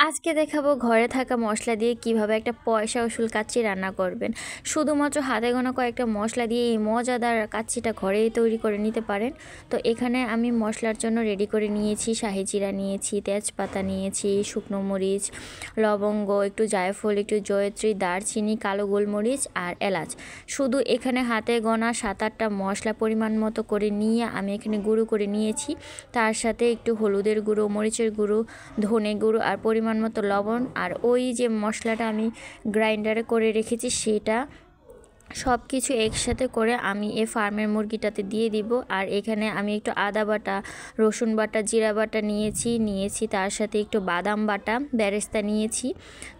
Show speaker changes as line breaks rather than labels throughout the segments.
আজকে দেখাবো ঘরে থাকা মশলা দিয়ে কিভাবে একটা পয়সা উসুল কাচ্চি রান্না করবেন। শুধুমাত্র হাতে গোনা কয়েকটা মশলা দিয়ে এই মজাদার কাচ্চিটা ঘরেই তৈরি করে নিতে পারেন। তো এখানে আমি মশলার জন্য রেডি করে নিয়েছি শাহি জিরা নিয়েছি, তেজপাতা নিয়েছি, শুকনো মরিচ, লবঙ্গ, একটু জায়ফল, একটু জয়ত্রী, দারচিনি, কালো গোলমরিচ আর এলাচ। শুধু এখানে হাতে গোনা 7-8টা মশলা পরিমাণ মতো করে নিয়ে আমি এখানে গুঁড়ো করে নিয়েছি। তার সাথে একটু হলুদের গুঁড়ো, মরিচের গুঁড়ো, ধনে গুঁড়ো আর পরিমাণ মতো লবণ আর ওই যে মশলাটা আমি গ্রাইন্ডারে করে রেখেছি সেটা সব কিছু একসাথে করে আমি এই ফার্মের মুরগিটাতে দিয়ে দিব। আর এখানে আমি একটু আদা বাটা, রসুন বাটা, জিরা বাটা নিয়েছি তার সাথে একটু বাদাম বাটা, বেরেস্তা নিয়েছি।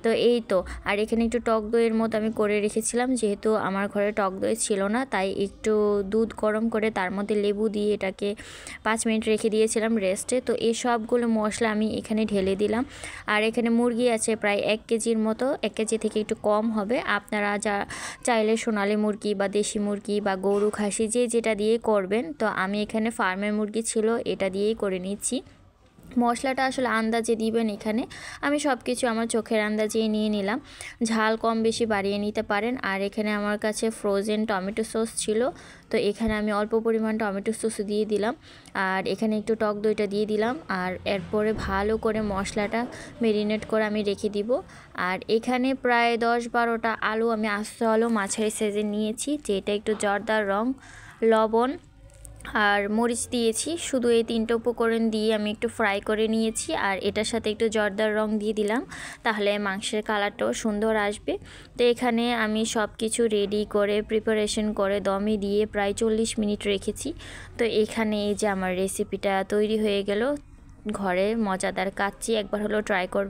তো এই তো, আর এখানে একটু টক দইয়ের মতো আমি করে রেখেছিলাম, যেহেতু আমার ঘরে টক দই ছিল না তাই একটু দুধ গরম করে তার মধ্যে লেবু দিয়ে এটাকে 5 মিনিট রেখে দিয়েছিলাম রেস্টে। তো এই সবগুলো মশলা আমি এখানে ঢেলে দিলাম। আর এখানে মুরগি আছে প্রায় 1 কেজির মতো, 1 কেজি থেকে একটু কম হবে। আপনারা চাইলে সোনালী মুরগি বা দেশি মুরগি বা গরু, খাসি যে যেটা দিয়ে করবেন। তো আমি এখানে ফার্মের মুরগি ছিল, এটা দিয়েই করে নিচ্ছি। মশলাটা আসলে আন্দাজে দিবেন। এখানে আমি সব কিছু আমার চোখের আন্দাজেই নিয়ে নিলাম। ঝাল কম বেশি বাড়িয়ে নিতে পারেন। আর এখানে আমার কাছে ফ্রোজেন টমেটো সস ছিল, তো এখানে আমি অল্প পরিমাণ টমেটো সস দিয়ে দিলাম। আর এখানে একটু টক দইটা দিয়ে দিলাম। আর এরপরে ভালো করে মশলাটা মেরিনেট করে আমি রেখে দিব। আর এখানে প্রায় 10-12টা আলু আমি আস্ত আলু মাঝারি সাইজে নিয়েছি, যেটা একটু জর্দার রং, লবণ আর মরিচ দিয়েছি। শুধু এই 3টা উপকরণ দিয়ে আমি একটু ফ্রাই করে নিয়েছি। আর এটার সাথে একটু জর্দার রং দিয়ে দিলাম, তাহলে মাংসের কালারটাও সুন্দর আসবে। তো এখানে আমি সব কিছু রেডি করে প্রিপারেশন করে দমে দিয়ে প্রায় 40 মিনিট রেখেছি। তো এখানে এই যে আমার রেসিপিটা তৈরি হয়ে গেল, ঘরে মজাদার কাচ্চি। একবার হলো ট্রাই করবে।